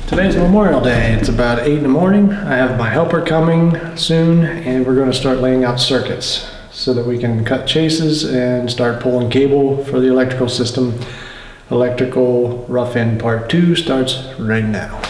Today's Memorial Day. It's about 8 in the morning. I have my helper coming soon, and we're going to start laying out circuits so that we can cut chases and start pulling cable for the electrical system. Electrical rough end part 2 starts right now.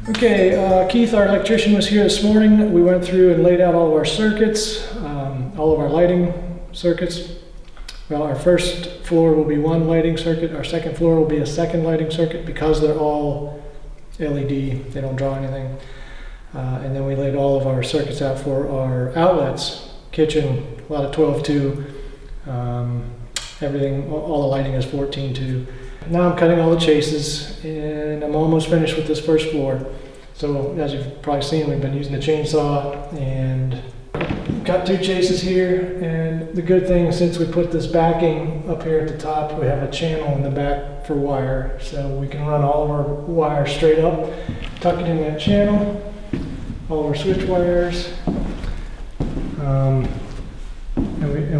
Okay, Keith, our electrician, was here this morning. We went through and laid out all of our circuits, all of our lighting circuits. Well, our first floor will be one lighting circuit. Our second floor will be a second lighting circuit because they're all LED. They don't draw anything. And then we laid all of our circuits out for our outlets, kitchen, a lot of 12-2, everything, all the lighting is 14-2. Now I'm cutting all the chases, and I'm almost finished with this first floor. So as you've probably seen, we've been using the chainsaw and got 2 chases here. And the good thing, since we put this backing up here at the top, we have a channel in the back for wire. So we can run all of our wire straight up, tuck it in that channel, all of our switch wires. And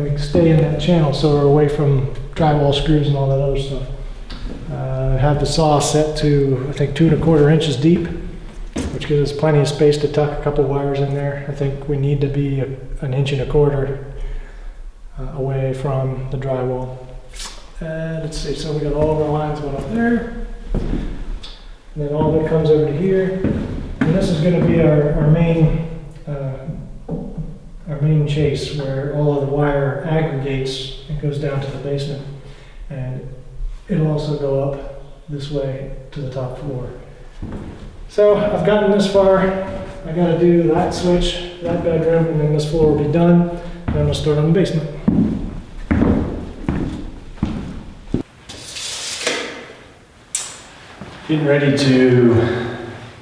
we stay in that channel so we're away from drywall screws and all that other stuff. I have the saw set to, I think, 2 1/4 inches deep, which gives us plenty of space to tuck a couple wires in there. I think we need to be 1 1/4 inches away from the drywall. Let's see, so we got all of our lines going up there. And then all of it comes over to here. And this is going to be our main chase, where all of the wire aggregates and goes down to the basement. And it'll also go up this way to the top floor. So I've gotten this far. I got to do that switch, that bedroom, and then this floor will be done. Then we'll start on the basement. Getting ready to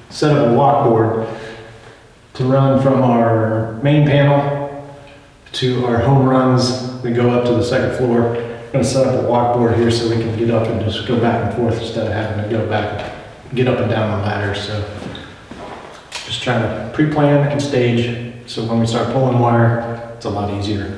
set up a walkboard to run from our main panel to our home runs. We go up to the second floor. I'm going to set up a walkboard here so we can get up and just go back and forth instead of having to go back, get up and down on ladders. So just trying to pre-plan and stage so when we start pulling wire, it's a lot easier.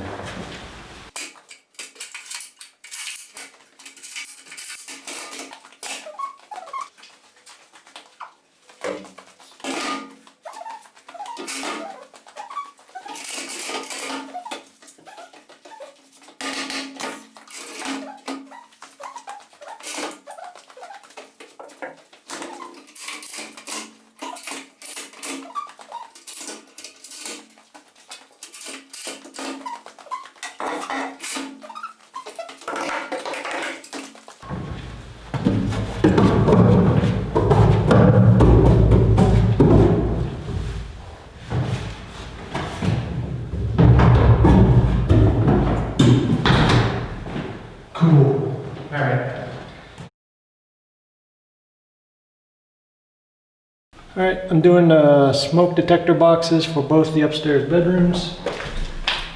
Alright, I'm doing smoke detector boxes for both the upstairs bedrooms.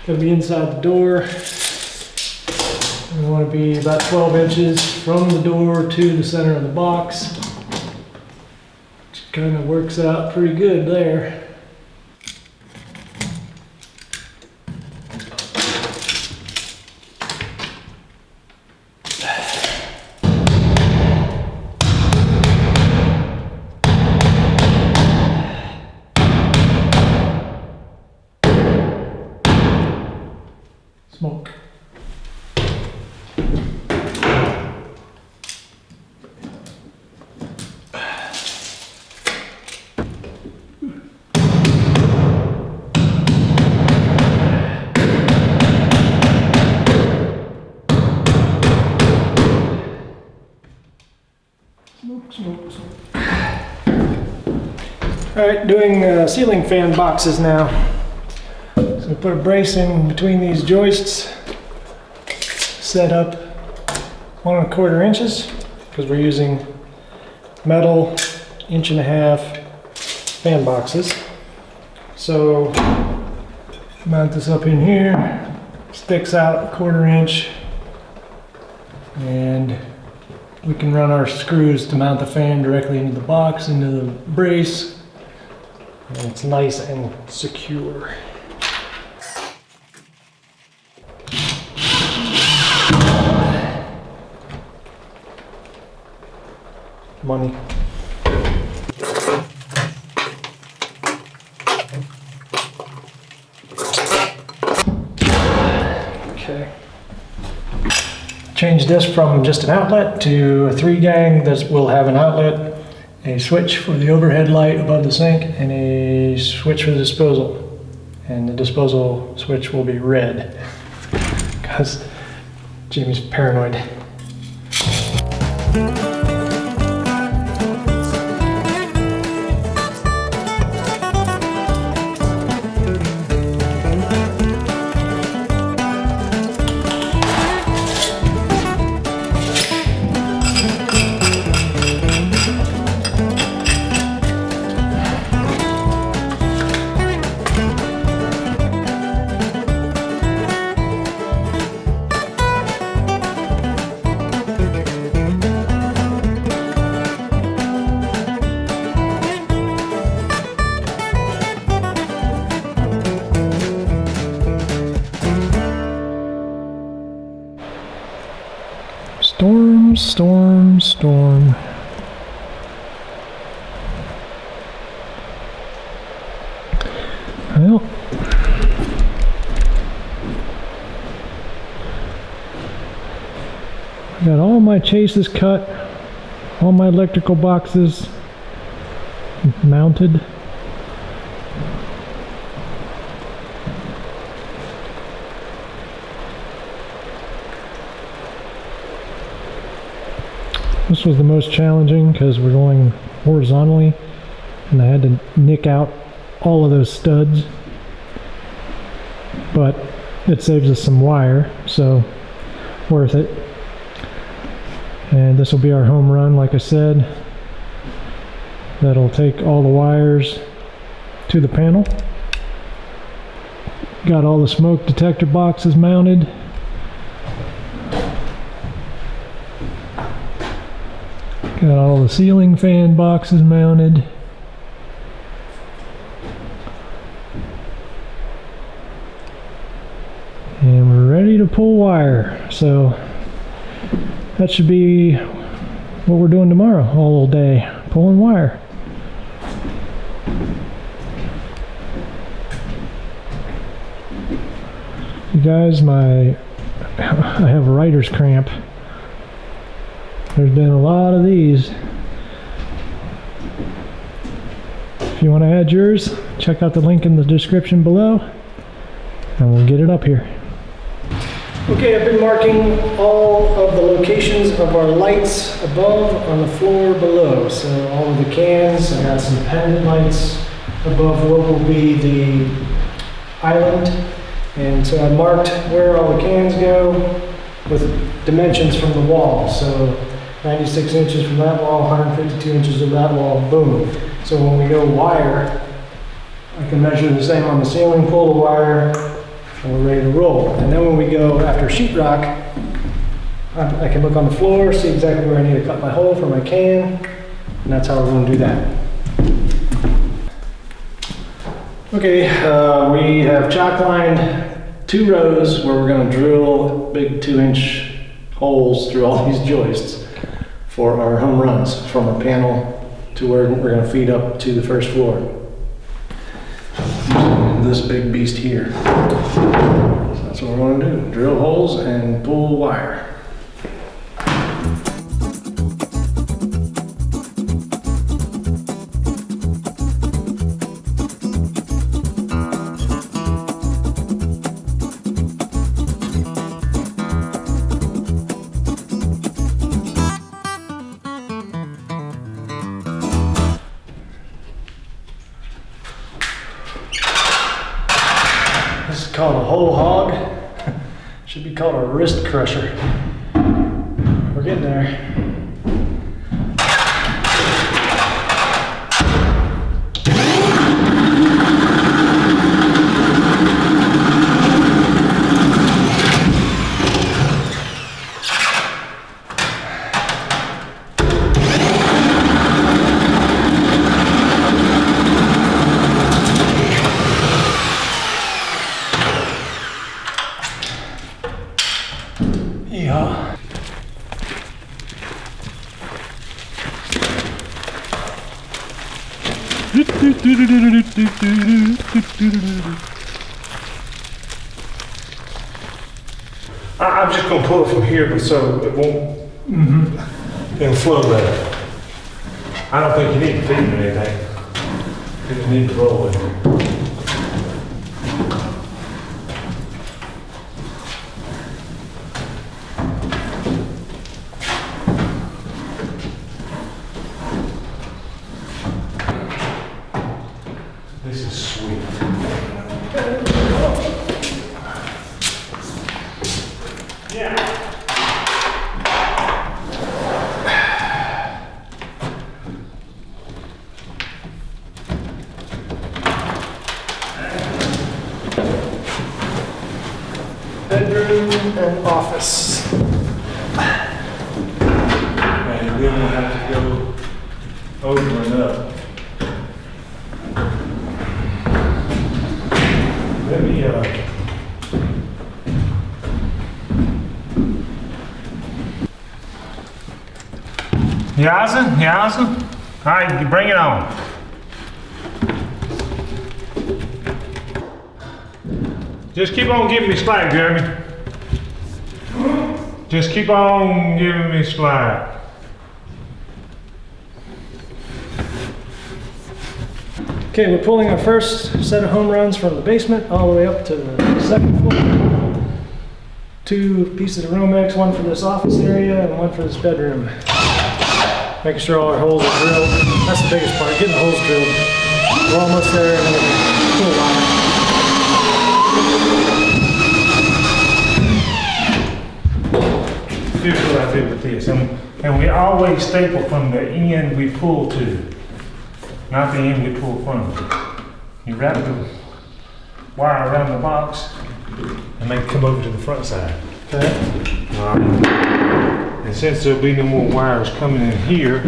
Gonna be inside the door. We want to be about 12 inches from the door to the center of the box. Which kind of works out pretty good there. Smoke. Smoke. All right, doing ceiling fan boxes now. So put a brace in between these joists, set up 1 1/4 inches, because we're using metal 1.5 inch fan boxes. So mount this up in here, sticks out 1/4 inch, and we can run our screws to mount the fan directly into the box, into the brace, and it's nice and secure. Money. Okay. Change this from just an outlet to a 3-gang. This will have an outlet, a switch for the overhead light above the sink, and a switch for the disposal. And the disposal switch will be red because Jimmy's paranoid. Storm. Well, I got all my chases cut, all my electrical boxes mounted. This was the most challenging because we're going horizontally and I had to nick out all of those studs, but it saves us some wire, so worth it. And this will be our home run, like I said. That'll take all the wires to the panel. Got all the smoke detector boxes mounted. Got all the ceiling fan boxes mounted. ready to pull wire. So that should be what we're doing tomorrow all day, pulling wire. You guys, I have writer's cramp. There's been a lot of these. If you want to add yours, check out the link in the description below, and we'll get it up here. Okay, I've been marking all of the locations of our lights above on the floor below. So all of the cans, I got some pendant lights above what will be the island. And so I marked where all the cans go with dimensions from the wall. So 96 inches from that wall, 152 inches of that wall, boom. So when we go wire, I can measure the same on the ceiling, pull the wire, and we're ready to roll. And then when we go after sheetrock, I can look on the floor, see exactly where I need to cut my hole for my can, and that's how we're going to do that. Okay, we have chalk lined 2 rows where we're going to drill big 2-inch holes through all these joists for our home runs from our panel to where we're going to feed up to the first floor. Using this big beast here. So that's what we're going to do. Drill holes and pull wire. This is called a whole hog. Should be called a wrist crusher. We're getting there. Yeah. I'm just going to pull it from here, but so it won't it'll flow better. I don't think you need to feed it anything. You need to roll it. This is sweet. Yeah. Bedroom and office. And then we'll have to go over and up. Let me, Yaza? All right, bring it on. Just keep on giving me slack, Jeremy. Just keep on giving me slack. Okay, we're pulling our first set of home runs from the basement all the way up to the second floor. 2 pieces of Romex, 1 for this office area and 1 for this bedroom. Making sure all our holes are drilled. That's the biggest part, getting the holes drilled. We're almost there and then we'll pull wire. Here's what I did with this, and we always staple from the end we pull to, not the end we pull from. You wrap the wire around the box and make it come over to the front side. Okay. All right. And since there'll be no more wires coming in here,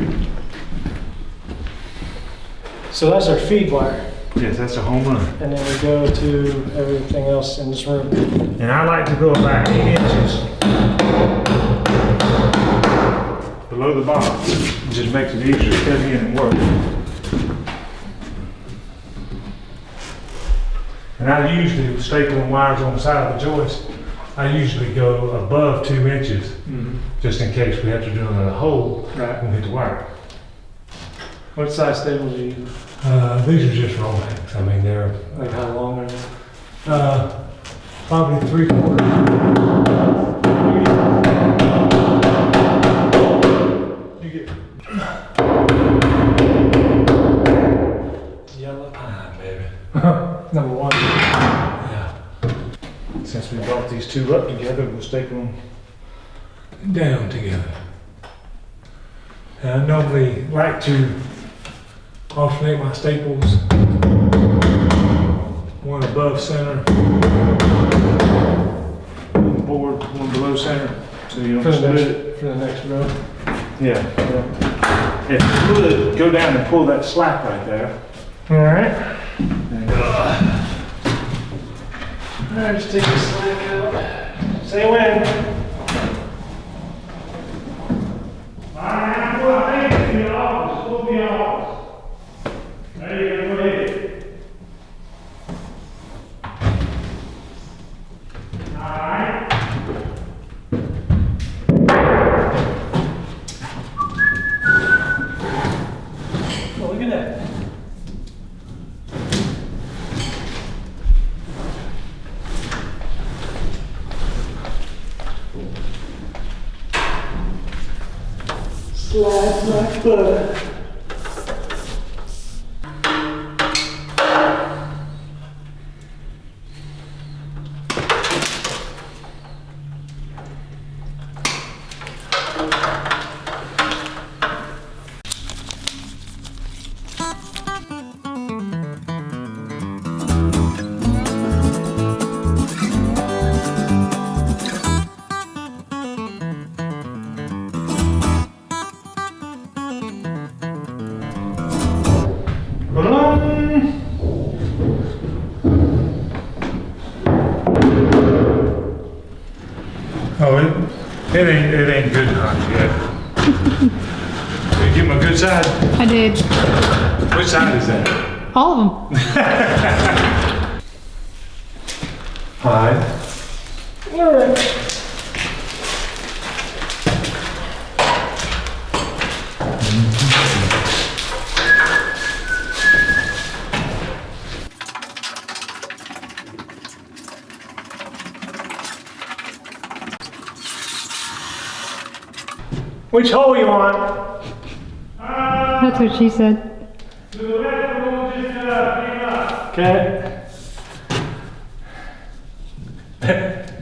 So that's our feed wire. Yes, that's a home run. And then we go to everything else in this room. And I like to go about 8 inches below the box. It just makes it easier to cut in and work. And I usually, with stapling wires on the side of the joist, I usually go above 2 inches, just in case we have to drill in a hole Right. and hit the wire. What size staples do you use? These are just Romex. I mean, they're Like how long are they? probably 3/4. You get yellow pine, baby. Number one. Yeah. Since we brought these two up together, we'll staple them down together. And I normally like to alternate my staples. One above center, one board, one below center, so you don't split it. For the next row. Yeah. If you would, go down and pull that slack right there. All right. And, All right, just take the slack out. Say when. I think it's in the office, it's supposed to be in the office. There you go, go ahead. Alright. Oh, look at that. Slide like butter. Oh, it ain't good hot yet. Did you get my good side? I did. Which side is that? All of them. Hide. All right. Which hole you want? That's what she said. Okay.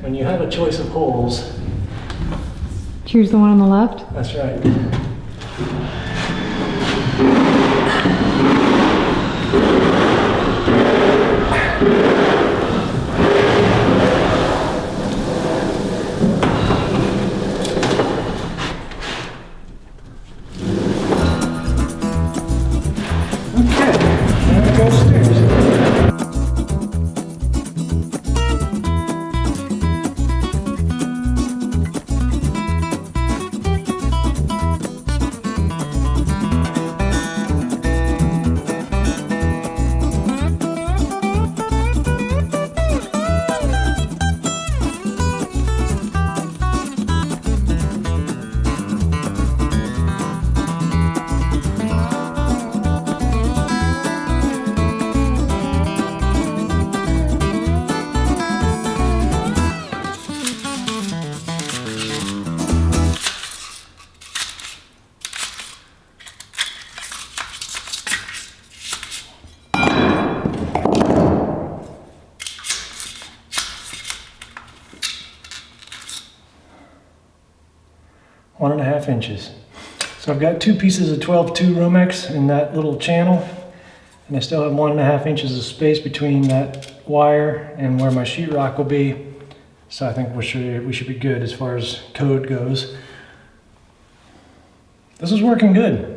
When you have a choice of holes, Choose the one on the left. that's right. One and a half inches. So I've got two pieces of 12-2 Romex in that little channel, and I still have 1.5 inches of space between that wire and where my sheetrock will be. So I think we should be good as far as code goes. This is working good.